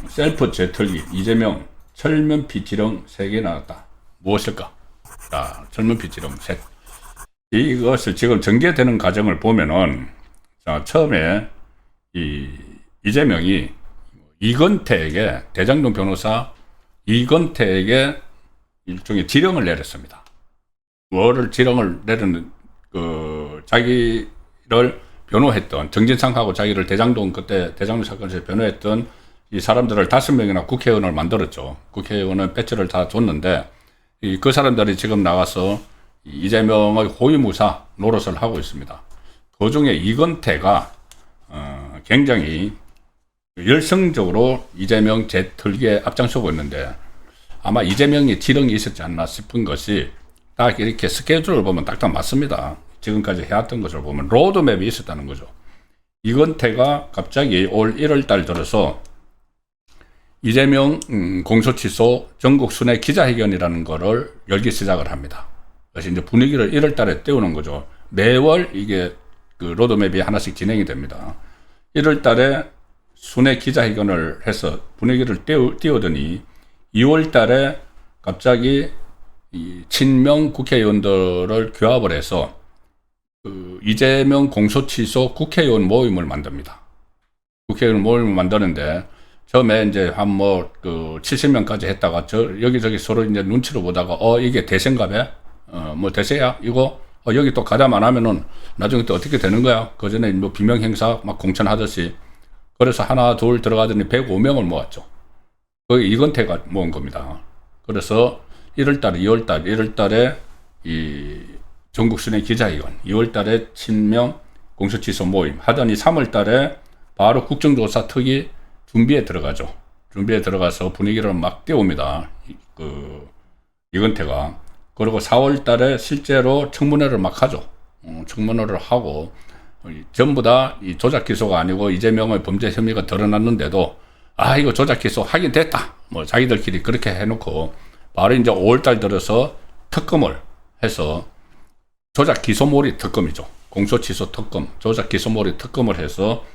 셀프 재털기 이재명 철면피 지령 3개 나왔다. 무엇일까? 자, 철면피 지령 셋. 이것을 지금 전개되는 과정을 보면은, 자, 처음에 이재명이 이건태에게, 대장동 변호사 이건태에게 일종의 지령을 내렸습니다. 뭐를 지령을 내렸는, 자기를 변호했던, 정진상하고 자기를 그때 대장동 사건에서 변호했던 이 사람들을 5명이나 국회의원을 만들었죠. 국회의원은 배치를 다 줬는데, 그 사람들이 지금 나가서 이재명의 호위무사 노릇을 하고 있습니다. 그 중에 이건태가 굉장히 열성적으로 이재명 재털기에 앞장서고 있는데, 아마 이재명이 지령이 있었지 않나 싶은 것이, 딱 이렇게 스케줄을 보면 딱딱 맞습니다. 지금까지 해왔던 것을 보면 로드맵이 있었다는 거죠. 이건태가 갑자기 올 1월 달 들어서 이재명 공소취소 전국 순회 기자회견이라는 거를 열기 시작을 합니다. 그래서 이제 분위기를 1월 달에 띄우는 거죠. 매월 이게 그 로드맵이 하나씩 진행이 됩니다. 1월 달에 순회 기자회견을 해서 분위기를 띄우더니 2월 달에 갑자기 이 친명 국회의원들을 규합을 해서 그 이재명 공소취소 국회의원 모임을 만듭니다. 국회의원 모임을 만드는데, 처음에 이제 한 70명까지 했다가 여기저기 서로 이제 눈치를 보다가 이게 대세인가배? 대세야? 이거? 여기 또 가자만 하면은 나중에 또 어떻게 되는 거야? 그 전에 뭐 비명 행사 막 공천하듯이. 그래서 하나 둘 들어가더니 105명을 모았죠. 거기 이건태가 모은 겁니다. 그래서 1월달에 2월달 1월달에 이 전국순회 기자회견, 2월달에 친명 공소취소 모임 하더니 3월달에 바로 국정조사 특위 준비에 들어가죠. 준비에 들어가서 분위기를 막 띄웁니다. 이건태가. 그리고 4월 달에 실제로 청문회를 막 하죠. 청문회를 하고, 전부 다 이 조작 기소가 아니고 이재명의 범죄 혐의가 드러났는데도, 이거 조작 기소 하긴 됐다. 자기들끼리 그렇게 해놓고, 바로 이제 5월 달 들어서 특검을 해서, 조작 기소몰이 특검이죠. 공소취소 특검, 조작 기소몰이 특검을 해서,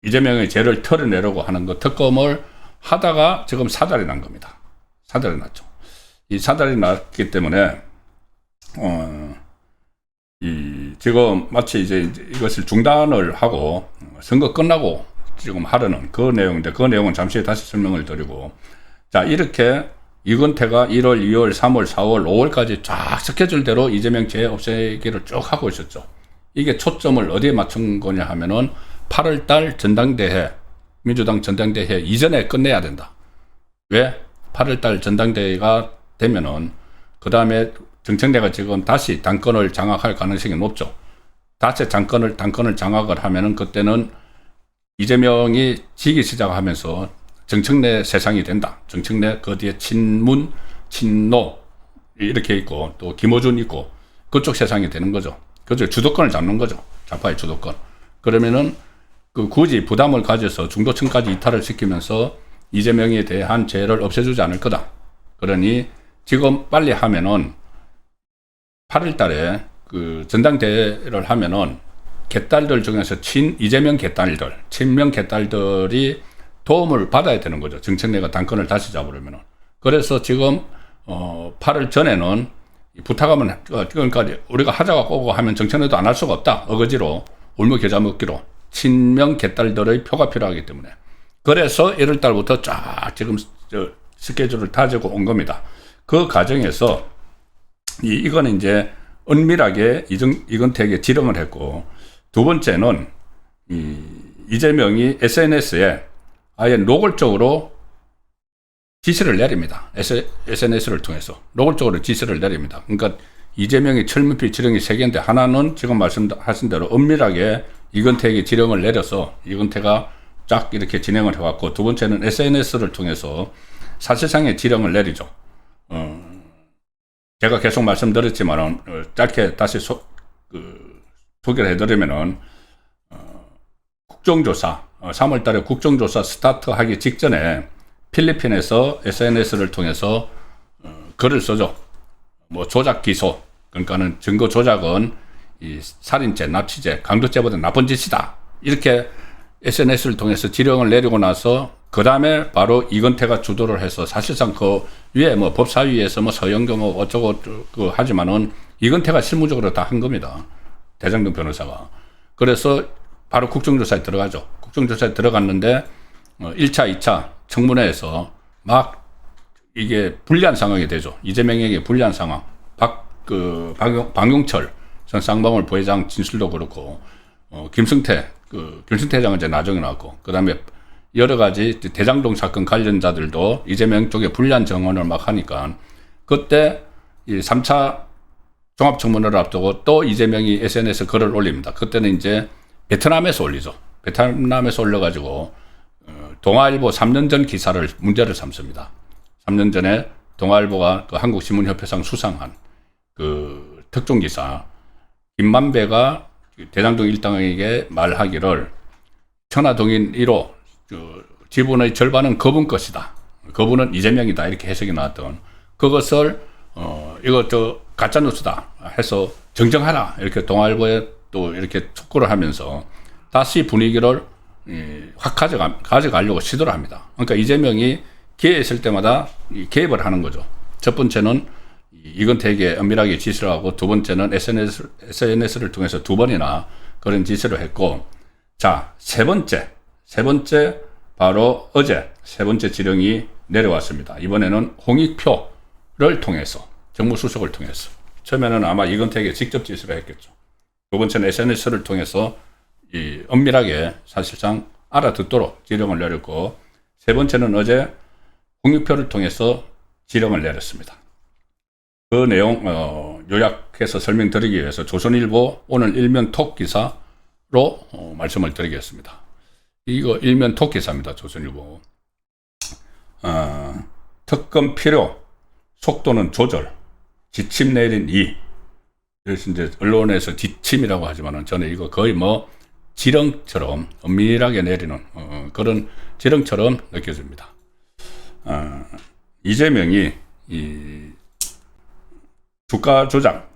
이재명의 죄를 털어내려고 하는 그 특검을 하다가 지금 사달이 난 겁니다. 사달이 났죠. 이 사달이 났기 때문에, 지금 마치 이제 이것을 중단을 하고 선거 끝나고 지금 하려는 그 내용인데, 그 내용은 잠시 다시 설명을 드리고, 자, 이렇게 이건태가 1월, 2월, 3월, 4월, 5월까지 쫙 스케줄대로 이재명 죄 없애기를 쭉 하고 있었죠. 이게 초점을 어디에 맞춘 거냐 하면은 8월달 전당대회, 민주당 전당대회 이전에 끝내야 된다. 왜? 8월달 전당대회가 되면은 그 다음에 정청래가 지금 다시 당권을 장악할 가능성이 높죠. 다시 당권을 장악을 하면은 그때는 이재명이 지기 시작하면서 정청래 세상이 된다. 정청래 그 뒤에 친문, 친노 이렇게 있고 또 김어준 있고 그쪽 세상이 되는 거죠. 그죠? 주도권을 잡는 거죠. 좌파의 주도권. 그러면은 굳이 부담을 가져서 중도층까지 이탈을 시키면서 이재명에 대한 죄를 없애주지 않을 거다. 그러니 지금 빨리 하면은 8월 달에 전당대회를 하면은 개딸들 중에서 이재명 개딸들, 친명 개딸들이 도움을 받아야 되는 거죠. 정청래가 당권을 다시 잡으려면은. 그래서 지금 8월 전에는 부탁하면, 그러니까 우리가 하자고 꼬고 하면 정청래도 안 할 수가 없다. 어거지로 울며 겨자 먹기로 친명 개딸들의 표가 필요하기 때문에. 그래서 1월 달부터 쫙 지금 스케줄을 다지고 온 겁니다. 그 과정에서 이거는 이제 은밀하게 이건태에게 지령을 했고, 두 번째는 이재명이 SNS에 아예 노골적으로 지시를 내립니다. SNS를 통해서 노골적으로 지시를 내립니다. 그러니까 이재명이 철문피 지령이 3개인데, 하나는 지금 말씀하신 대로 은밀하게 이건태에게 지령을 내려서 이건태가 쫙 이렇게 진행을 해왔고, 두 번째는 SNS를 통해서 사실상의 지령을 내리죠. 제가 계속 말씀드렸지만 짧게 다시 소개를 해드리면은, 국정조사, 3월 달에 국정조사 스타트하기 직전에 필리핀에서 SNS를 통해서 글을 써죠. 조작 기소, 그러니까는 증거 조작은 이 살인죄, 납치죄, 강도죄보다 나쁜 짓이다. 이렇게 SNS를 통해서 지령을 내리고 나서 그 다음에 바로 이건태가 주도를 해서 사실상 그 위에 뭐 법사위에서 뭐 서영교 뭐 어쩌고 그 하지만은 이건태가 실무적으로 다 한 겁니다. 대장동 변호사가. 그래서 바로 국정조사에 들어가죠. 국정조사에 들어갔는데 1차, 2차 청문회에서 막 이게 불리한 상황이 되죠. 이재명에게 불리한 상황. 방용철 전 쌍방울 부회장 진술도 그렇고, 김승태 회장은 이제 나중에 나왔고, 그 다음에 여러 가지 대장동 사건 관련자들도 이재명 쪽에 불리한 정언을 막 하니까, 그때 이 3차 종합청문회를 앞두고 또 이재명이 SNS에 글을 올립니다. 그때는 이제 베트남에서 올리죠. 베트남에서 올려가지고, 동아일보 3년 전 기사를 문제를 삼습니다. 3년 전에 동아일보가 그 한국신문협회상 수상한 그 특종기사, 김만배가 대장동 일당에게 말하기를 천하동인 1호 지분의 절반은 그분 것이다. 그분은 이재명이다. 이렇게 해석이 나왔던 그것을 이거 가짜뉴스다 해서 정정하라. 이렇게 동아일보에 또 이렇게 촉구를 하면서 다시 분위기를 확 가져가려고 시도를 합니다. 그러니까 이재명이 기회 있을 때마다 개입을 하는 거죠. 첫 번째는 이건태에게 엄밀하게 지시를 하고, 두 번째는 SNS를 통해서 2번이나 그런 지시를 했고, 자, 세 번째 바로 어제 세 번째 지령이 내려왔습니다. 이번에는 홍익표를 통해서, 정무수석을 통해서. 처음에는 아마 이건태에게 직접 지시를 했겠죠. 두 번째는 SNS를 통해서 엄밀하게 사실상 알아듣도록 지령을 내렸고, 세 번째는 어제 홍익표를 통해서 지령을 내렸습니다. 그 내용 요약해서 설명드리기 위해서 조선일보 오늘 일면 톡 기사로 말씀을 드리겠습니다. 이거 일면 톡 기사입니다. 조선일보. 특검 필요, 속도는 조절, 지침 내린 그래서 이제 언론에서 지침이라고 하지만은 저는 이거 거의 뭐 지령처럼 엄밀하게 내리는 그런 지령처럼 느껴집니다. 이재명이 주가 조작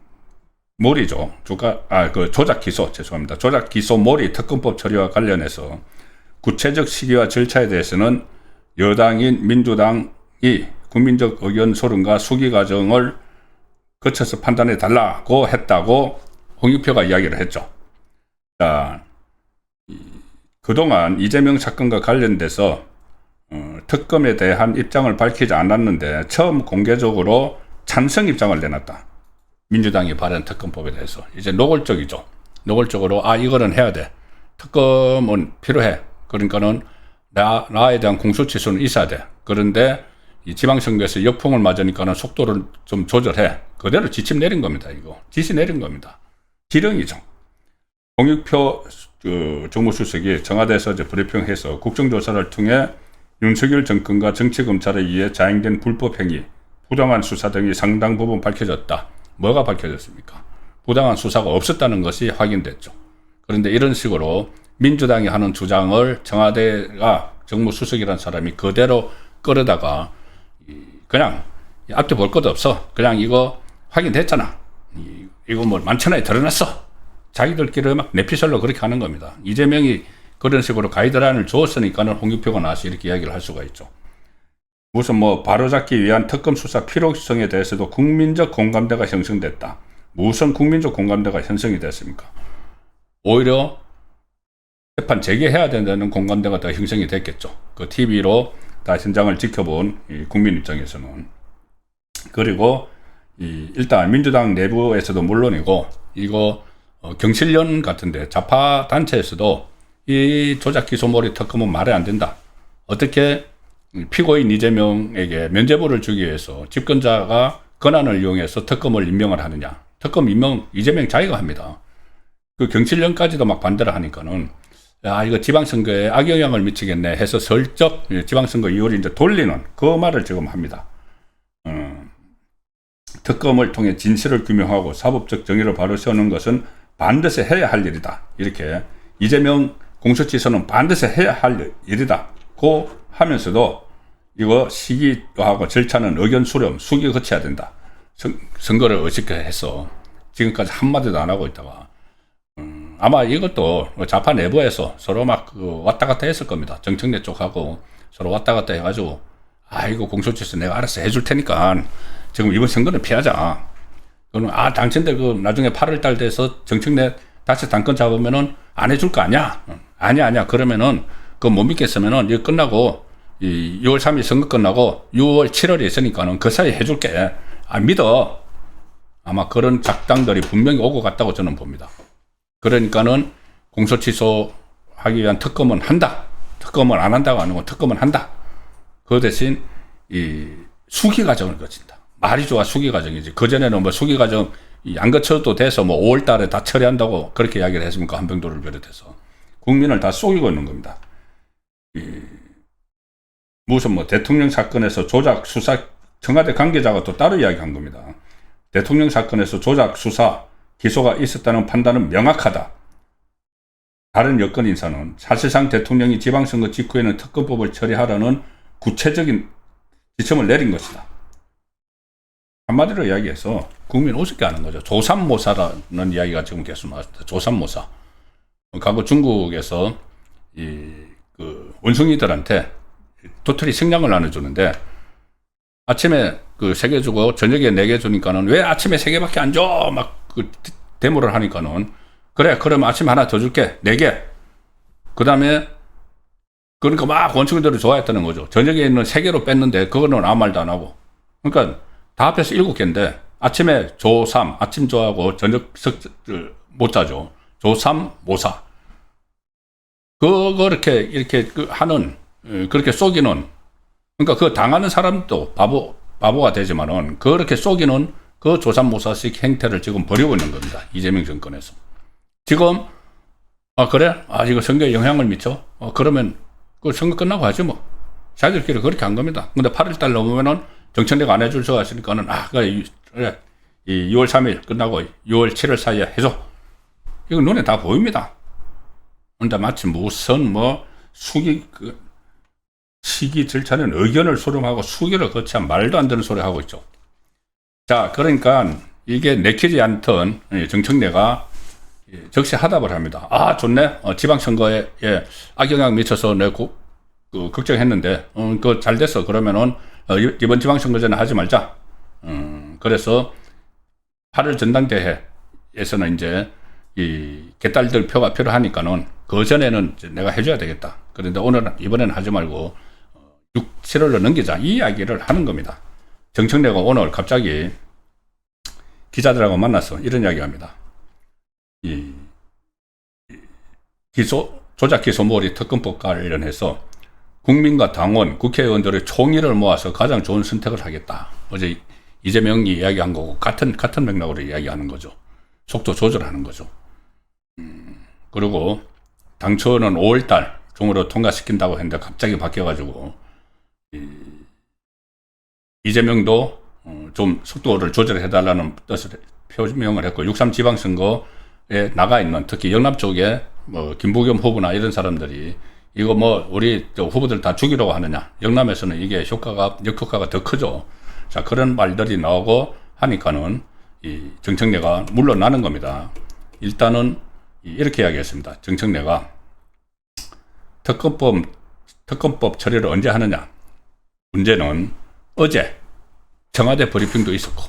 몰이죠. 조작 기소, 죄송합니다. 조작 기소 몰이 특검법 처리와 관련해서 구체적 시기와 절차에 대해서는 여당인 민주당이 국민적 의견 소론과 수기 과정을 거쳐서 판단해 달라고 했다고 홍익표가 이야기를 했죠. 자, 그동안 이재명 사건과 관련돼서 특검에 대한 입장을 밝히지 않았는데 처음 공개적으로 찬성 입장을 내놨다. 민주당이 발의한 특검법에 대해서. 이제 노골적이죠. 노골적으로 이거는 해야 돼. 특검은 필요해. 그러니까는 나에 대한 공소취소는 있어야 돼. 그런데 이 지방선거에서 역풍을 맞으니까는 속도를 좀 조절해. 그대로 지침 내린 겁니다. 이거 지시 내린 겁니다. 지령이죠. 홍익표 정무수석이 청와대에서 이제 브리핑해서 국정조사를 통해 윤석열 정권과 정치검찰에 의해 자행된 불법행위, 부당한 수사 등이 상당 부분 밝혀졌다. 뭐가 밝혀졌습니까? 부당한 수사가 없었다는 것이 확인됐죠. 그런데 이런 식으로 민주당이 하는 주장을 청와대가 정무수석이라는 사람이 그대로 끌어다가 그냥 앞뒤 볼 것도 없어. 그냥 이거 확인됐잖아. 이거 뭐 만천하에 드러났어. 자기들끼리 막 내피셜로 그렇게 하는 겁니다. 이재명이 그런 식으로 가이드라인을 주었으니까는 홍익표가 나와서 이렇게 이야기를 할 수가 있죠. 무슨 뭐 바로잡기 위한 특검 수사 필요성에 대해서도 국민적 공감대가 형성됐다. 무슨 국민적 공감대가 형성이 됐습니까? 오히려 재판 재개해야 된다는 공감대가 더 형성이 됐겠죠. 그 TV로 다 현장을 지켜본 이 국민 입장에서는. 그리고 일단 민주당 내부에서도 물론이고 이거 경실련 같은데 좌파 단체에서도 이 조작 기소몰이 특검은 말이 안 된다. 어떻게 피고인 이재명에게 면죄부를 주기 위해서 집권자가 권한을 이용해서 특검을 임명을 하느냐. 특검 임명 이재명 자기가 합니다. 그 경실련까지도 막 반대를 하니까는 이거 지방선거에 악영향을 미치겠네 해서 슬쩍 지방선거 이후로 이제 돌리는 그 말을 지금 합니다. 특검을 통해 진실을 규명하고 사법적 정의를 바로 세우는 것은 반드시 해야 할 일이다. 이렇게 이재명 공소취소는 반드시 해야 할 일이다고 하면서도 이거 시기하고 절차는 의견 수렴, 수기 거쳐야 된다. 선거를 어떻게 해서 지금까지 한마디도 안 하고 있다가 아마 이것도 좌파 내부에서 서로 막 왔다 갔다 했을 겁니다. 정청래 쪽하고 서로 왔다 갔다 해가지고 이거 공소시효 내가 알아서 해줄 테니까 지금 이번 선거는 피하자. 그러면 당신들 나중에 8월달 돼서 정청래 다시 당권 잡으면은 안 해줄 거 아니야? 아니야. 그러면은 못 믿겠으면은 이거 끝나고 6월 3일 선거 끝나고 6월 7월에 있으니까는 그 사이에 해줄게. 안 믿어. 아마 그런 작당들이 분명히 오고 갔다고 저는 봅니다. 그러니까는 공소 취소하기 위한 특검은 한다. 특검을 안 한다고 하는 건 특검은 한다. 그 대신 수기 과정을 거친다. 말이 좋아 수기 과정이지. 그전에는 수기 과정 안 거쳐도 돼서 5월 달에 다 처리한다고 그렇게 이야기를 했습니까? 한병도를 비롯해서. 국민을 다 속이고 있는 겁니다. 무슨 대통령 사건에서 조작 수사 청와대 관계자가 또 따로 이야기한 겁니다. 대통령 사건에서 조작 수사 기소가 있었다는 판단은 명확하다. 다른 여권 인사는 사실상 대통령이 지방선거 직후에는 특검법을 처리하라는 구체적인 지침을 내린 것이다. 한마디로 이야기해서 국민 우습게 하는 거죠. 조삼모사라는 이야기가 지금 계속 나왔습니다. 조삼모사. 과거 중국에서 원숭이들한테 도토리 식량을 나눠주는데 아침에 3개 주고 저녁에 4개 주니까는 왜 아침에 3개밖에 안 줘? 막 데모를 하니까는 그래 그럼 아침에 하나 더 줄게 4개. 그 다음에 그러니까 막 원숭이들이 좋아했다는 거죠. 저녁에 있는 3개로 뺐는데 그거는 아무 말도 안 하고. 그러니까 다 합해서 7개인데 아침에 조3 아침 조하고 저녁 못 자죠. 조3 모사. 이렇게 하는 그렇게 속이는 그러니까 그 당하는 사람도 바보가 되지만은 그렇게 속이는 그 조삼모사식 행태를 지금 벌이고 있는 겁니다. 이재명 정권에서. 지금 그래? 이거 선거에 영향을 미쳐? 그러면 그 선거 끝나고 하지 뭐. 자기들끼리 그렇게 한 겁니다. 근데 8월달 넘으면은 정청래가 안 해줄 수 있으니까는 그래. 이 6월 3일 끝나고 6월 7일 사이에 해줘. 이거 눈에 다 보입니다. 근데 마치 무슨 시기 절차는 의견을 수렴하고 수기를 거치한 말도 안 되는 소리 하고 있죠. 자, 그러니까 이게 내키지 않던 정청래가 적시하답을 합니다. 좋네. 지방선거에 악영향 미쳐서 내가 걱정했는데 그거 잘 됐어. 그러면은 이번 지방선거 전에 하지 말자. 그래서 8월 전당대회에서는 이제 이 개딸들 표가 필요하니까는 그 전에는 내가 해줘야 되겠다. 그런데 이번에는 하지 말고 6, 7월로 넘기자. 이 이야기를 하는 겁니다. 정청래가 오늘 갑자기 기자들하고 만나서 이런 이야기 합니다. 조작 기소몰이 특검법 관련해서 국민과 당원, 국회의원들의 총의를 모아서 가장 좋은 선택을 하겠다. 어제 이재명이 이야기한 거고 같은 맥락으로 이야기하는 거죠. 속도 조절하는 거죠. 그리고 당초는 5월달 중으로 통과시킨다고 했는데 갑자기 바뀌어가지고 이재명도 좀 속도를 조절해달라는 뜻을 표명을 했고 6.3 지방선거에 나가 있는 특히 영남 쪽에 김부겸 후보나 이런 사람들이 이거 우리 후보들 다 죽이려고 하느냐. 영남에서는 이게 역효과가 더 크죠. 자, 그런 말들이 나오고 하니까는 이 정청래가 물러나는 겁니다. 일단은 이렇게 이야기했습니다. 정청래가 특검법 처리를 언제 하느냐. 문제는 어제 청와대 브리핑도 있었고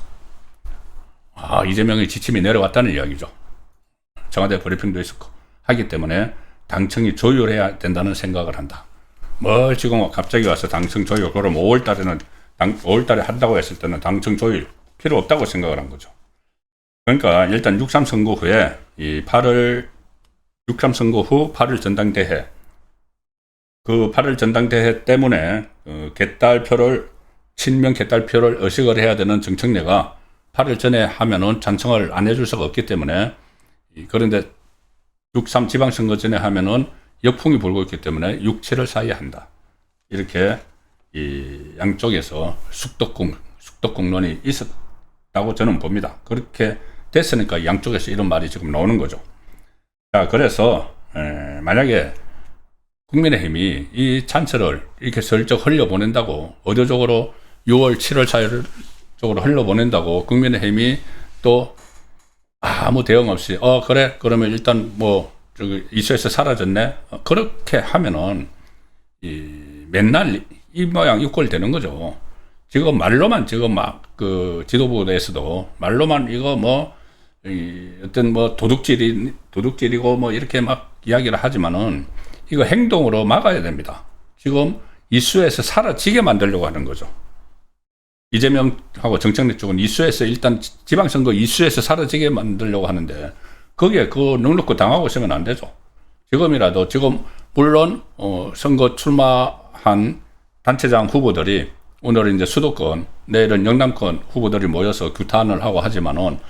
이재명의 지침이 내려왔다는 이야기죠. 청와대 브리핑도 있었고 하기 때문에 당청이 조율해야 된다는 생각을 한다. 지금 갑자기 와서 당청 조율 그럼 5월달에 한다고 했을 때는 당청 조율 필요 없다고 생각을 한 거죠. 그러니까 일단 6.3 선거 후에 6.3 선거 후 8월 전당대회 그 8월 전당대회 때문에 친명 개딸표를 의식을 해야 되는 정청래가 8월 전에 하면은 찬성을 안 해줄 수가 없기 때문에 그런데 6.3 지방선거 전에 하면은 역풍이 불고 있기 때문에 6, 7월 사이에 한다. 이렇게 이 양쪽에서 숙덕공론이 있었다고 저는 봅니다. 그렇게 됐으니까 양쪽에서 이런 말이 지금 나오는 거죠. 자, 그래서 만약에 국민의힘이 이 찬스를 이렇게 슬쩍 흘려보낸다고 의도적으로 6월, 7월 사이 쪽으로 흘려보낸다고 국민의힘이 또 아무 대응 없이 그래 그러면 일단 뭐 저기 이슈에서 사라졌네 그렇게 하면은 맨날 이 모양 이 꼴 되는 거죠. 지금 말로만 지금 막 그 지도부에서도 말로만 이거 뭐 어떤 뭐 도둑질이고 뭐 이렇게 막 이야기를 하지만은 이거 행동으로 막아야 됩니다. 지금 이슈에서 사라지게 만들려고 하는 거죠. 이재명하고 정청래 쪽은 이슈에서 일단 지방선거 이슈에서 사라지게 만들려고 하는데 거기에 그거 넉넉히 당하고 있으면 안 되죠. 지금이라도 지금 물론 선거 출마한 단체장 후보들이 오늘은 이제 수도권 내일은 영남권 후보들이 모여서 규탄을 하고 하지만은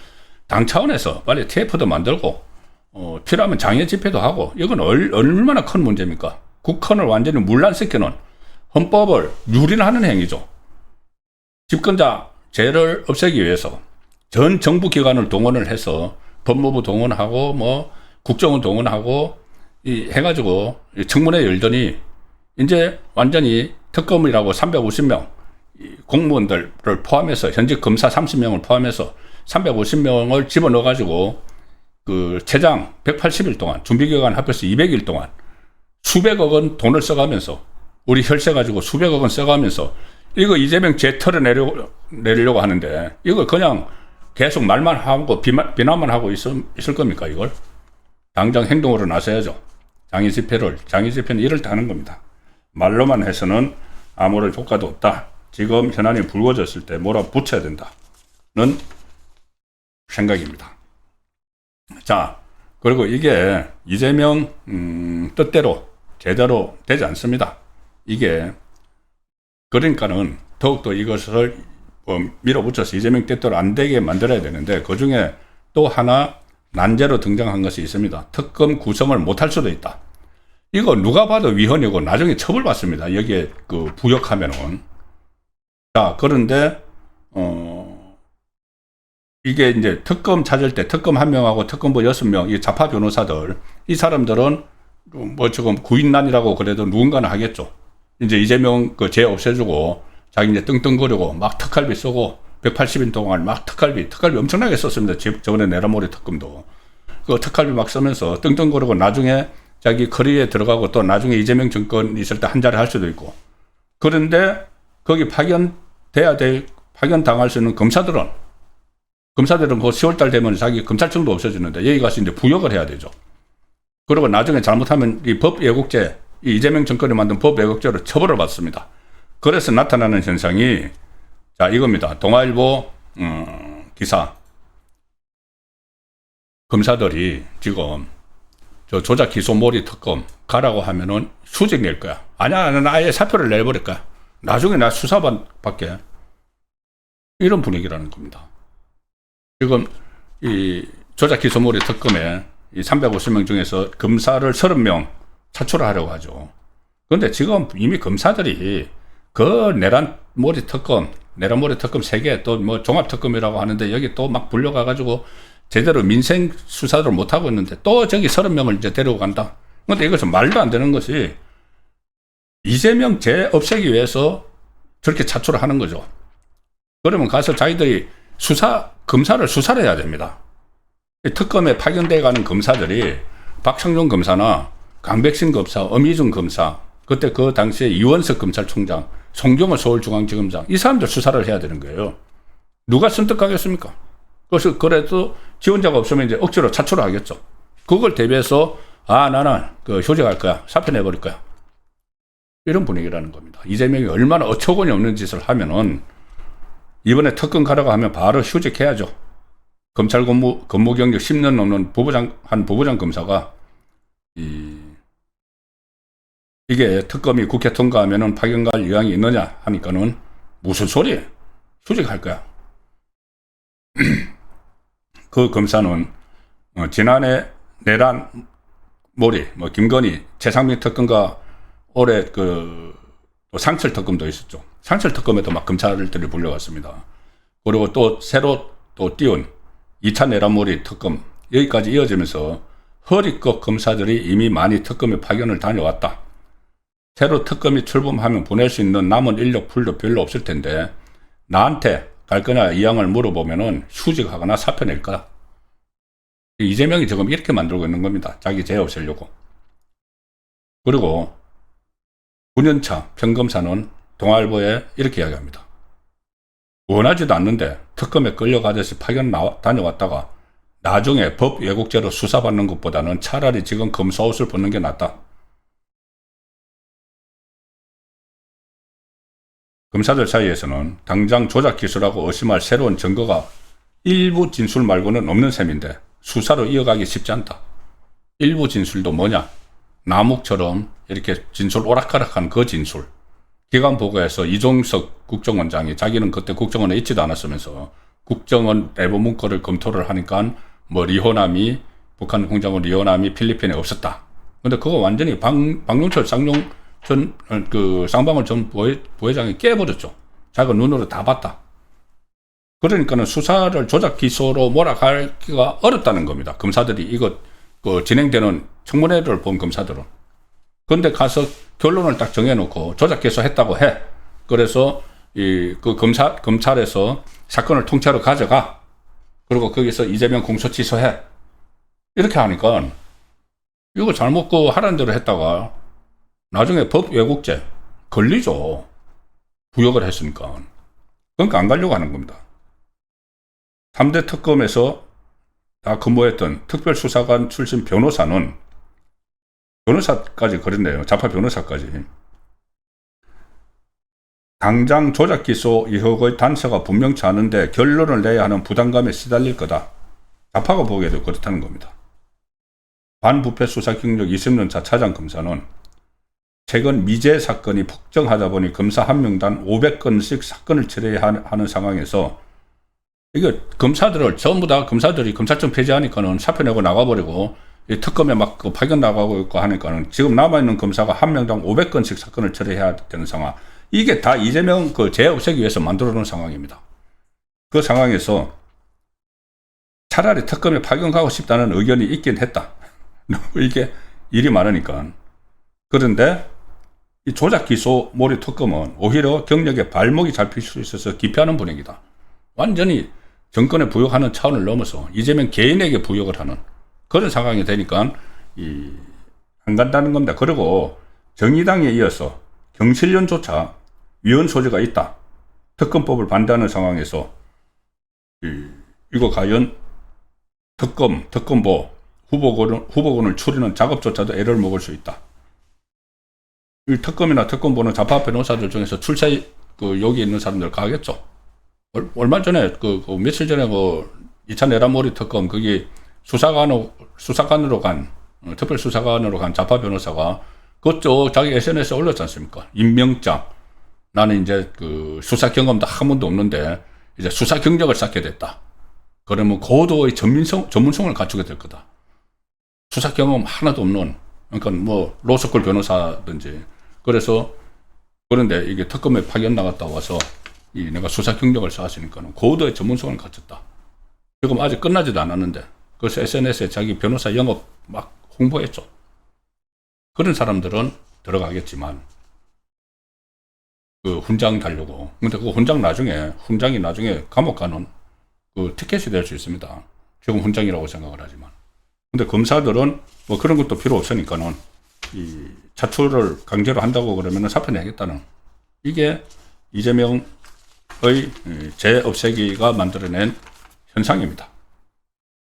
당 차원에서 빨리 TF도 만들고 필요하면 장애 집회도 하고 이건 얼마나 큰 문제입니까? 국헌을 완전히 문란시키는 헌법을 유린하는 행위죠. 집권자제를 없애기 위해서 전 정부 기관을 동원을 해서 법무부 동원하고 뭐 국정원 동원하고 해가지고 청문회 열더니 이제 완전히 특검이라고 350명 공무원들을 포함해서 현직 검사 30명을 포함해서 350명을 집어넣어가지고 그 최장 180일 동안 준비기간 합해서 200일 동안 수백억 원 돈을 써가면서 우리 혈세 가지고 수백억 원 써가면서 이거 이재명 죄 털어내려고 하는데 이거 그냥 계속 말만 하고 비난만 하고 있을 겁니까 이걸? 당장 행동으로 나서야죠. 장애 집회는 이럴 때 하는 겁니다. 말로만 해서는 아무런 효과도 없다. 지금 현안이 불거졌을 때 몰아붙여야 된다는 생각입니다. 자, 그리고 이게 이재명 뜻대로 제대로 되지 않습니다. 이게 그러니까는 더욱더 이것을 밀어붙여서 이재명 뜻대로 안 되게 만들어야 되는데 그 중에 또 하나 난제로 등장한 것이 있습니다. 특검 구성을 못할 수도 있다. 이거 누가 봐도 위헌이고 나중에 처벌받습니다. 여기에 그 부역하면은. 자, 그런데 이게 이제 특검 찾을 때 특검 1명하고 특검부 6명 이 좌파 변호사들 이 사람들은 뭐 지금 구인난이라고 그래도 누군가는 하겠죠. 이제 이재명 그 죄 없애주고 자기 이제 떵떵거리고 막 특활비 쓰고 180일 동안 막 특활비 엄청나게 썼습니다. 저번에 내란몰이 특검도 그 특활비 막 쓰면서 떵떵거리고 나중에 자기 커리에 들어가고 또 나중에 이재명 정권 있을 때 한 자리 할 수도 있고. 그런데 거기 파견 당할 수 있는 검사들은 그 10월달 되면 자기 검찰청도 없어지는데 여기 가서 이제 부역을 해야 되죠. 그리고 나중에 잘못하면 이 법 왜곡죄, 이 이재명 정권이 만든 법 왜곡죄로 처벌을 받습니다. 그래서 나타나는 현상이 자 이겁니다. 동아일보 기사 검사들이 지금 저 조작 기소몰이 특검 가라고 하면은 수직 낼 거야. 아니야, 나 아예 사표를 내버릴 거야. 나중에 나 수사받게. 이런 분위기라는 겁니다. 지금 이 조작 기소몰이 특검에 이 350명 중에서 검사를 30명 차출을 하려고 하죠. 그런데 지금 이미 검사들이 그 내란몰이 특검 3개 또 뭐 종합특검이라고 하는데 여기 또 막 불려가가지고 제대로 민생 수사를 못하고 있는데 또 저기 30명을 이제 데리고 간다. 그런데 이것은 말도 안 되는 것이 이재명 죄 없애기 위해서 저렇게 차출을 하는 거죠. 그러면 가서 자기들이 검사를 수사를 해야 됩니다. 특검에 파견돼 가는 검사들이 박창종 검사나 강백신 검사, 엄희준 검사, 그때 그 당시에 이원석 검찰총장, 송경호 서울중앙지검장, 이 사람들 수사를 해야 되는 거예요. 누가 선택하겠습니까? 그래서 그래도 지원자가 없으면 이제 억지로 차출을 하겠죠. 그걸 대비해서 나는 그 휴직할 거야, 사표 내버릴 거야. 이런 분위기라는 겁니다. 이재명이 얼마나 어처구니 없는 짓을 하면은 이번에 특검 가라고 하면 바로 휴직해야죠. 검찰 근무 경력 10년 넘는 한 부부장 검사가 이게 특검이 국회 통과하면은 파견 갈 의향이 있느냐 하니까는 무슨 소리? 휴직할 거야. 그 검사는 지난해 내란 몰이 김건희 최상민 특검과 올해 또 상철 특검도 있었죠. 상철 특검에도 막 검찰들이 불려갔습니다. 그리고 또 새로 또 띄운 2차 내란몰이 특검 여기까지 이어지면서 허리급 검사들이 이미 많이 특검에 파견을 다녀왔다. 새로 특검이 출범하면 보낼 수 있는 남은 인력 풀도 별로 없을 텐데 나한테 갈 거냐 이양을 물어보면은 휴직하거나 사표 낼 거다. 이재명이 지금 이렇게 만들고 있는 겁니다. 자기 죄 없애려고. 그리고 9년차 평검사는 동아일보에 이렇게 이야기합니다. 원하지도 않는데 특검에 끌려가듯이 파견 다녀왔다가 나중에 법 왜곡죄로 수사받는 것보다는 차라리 지금 검사 옷을 벗는 게 낫다. 검사들 사이에서는 당장 조작 기수라고 의심할 새로운 증거가 일부 진술 말고는 없는 셈인데 수사로 이어가기 쉽지 않다. 일부 진술도 뭐냐? 남욱처럼 이렇게 진술 오락가락한 그 진술. 기관 보고에서 이종석 국정원장이 자기는 그때 국정원에 있지도 않았으면서 국정원 내부 문건을 검토를 하니까 뭐 리호남이 북한 공장은 리호남이 필리핀에 없었다. 근데 그거 완전히 박용철 쌍방울 전 부회장이 깨버렸죠. 자기가 눈으로 다 봤다. 그러니까는 수사를 조작 기소로 몰아가기가 어렵다는 겁니다. 검사들이 이거 진행되는 청문회를 본 검사들은. 그런데 가서 결론을 딱 정해놓고 조작 기소했다고 해. 그래서 검찰에서 사건을 통째로 가져가. 그리고 거기서 이재명 공소 취소해. 이렇게 하니까 이거 잘못 하라는 대로 했다가 나중에 법 왜곡죄 걸리죠. 부역을 했으니까. 그러니까 안 가려고 하는 겁니다. 3대 특검에서 다 근무했던 특별수사관 출신 변호사는 변호사까지 그랬네요. 좌파 변호사까지. 당장 조작 기소 의혹의 단서가 분명치 않은데 결론을 내야 하는 부담감에 시달릴 거다. 좌파가 보기에도 그렇다는 겁니다. 반부패 수사 경력 20년차 차장 검사는 최근 미제 사건이 폭증하다 보니 검사 한 명당 500건씩 사건을 처리해야 하는 상황에서 이게 검사들을 전부 다 검사들이 검찰청 폐지하니까는 사표 내고 나가버리고 특검에 막 파견 나가고 있고 하니까는 지금 남아있는 검사가 한 명당 500건씩 사건을 처리해야 되는 상황. 이게 다 이재명 죄 없애기 위해서 만들어 놓은 상황입니다. 그 상황에서 차라리 특검에 파견 가고 싶다는 의견이 있긴 했다. 이게 일이 많으니까. 그런데 이 조작 기소 몰이 특검은 오히려 경력에 발목이 잡힐 수 있어서 기피하는 분위기다. 완전히 정권에 부역하는 차원을 넘어서 이재명 개인에게 부역을 하는 그런 상황이 되니까 안 간다는 겁니다. 그리고 정의당에 이어서 경실련조차 위헌 소지가 있다. 특검법을 반대하는 상황에서 이거 과연 특검보 후보군을 추리는 작업조차도 애를 먹을 수 있다. 이 특검이나 특검보는 좌파 변호사들 중에서 출세 여기 있는 사람들 가겠죠. 얼마 전에 며칠 전에 2차 내란몰이 특검 거기 수사관으로 간 특별 수사관으로 간 좌파 변호사가 그쪽 자기 SNS에 올렸지 않습니까? 임명장. 나는 이제 수사 경험도 한 번도 없는데 이제 수사 경력을 쌓게 됐다. 그러면 고도의 전문성을 갖추게 될 거다. 수사 경험 하나도 없는, 그러니까 뭐 로스쿨 변호사든지. 그래서 그런데 이게 특검에 파견 나갔다 와서 내가 수사 경력을 쌓았으니까 고도의 전문성을 갖췄다. 지금 아직 끝나지도 않았는데 그래서 SNS에 자기 변호사 영업 막 홍보했죠. 그런 사람들은 들어가겠지만 훈장 달려고. 근데 그 훈장이 나중에 감옥 가는 티켓이 될 수 있습니다. 지금 훈장이라고 생각을 하지만. 근데 검사들은 뭐 그런 것도 필요 없으니까는 이 자출을 강제로 한다고 그러면은 사표 내겠다는 이게 이재명의 죄 없애기가 만들어낸 현상입니다.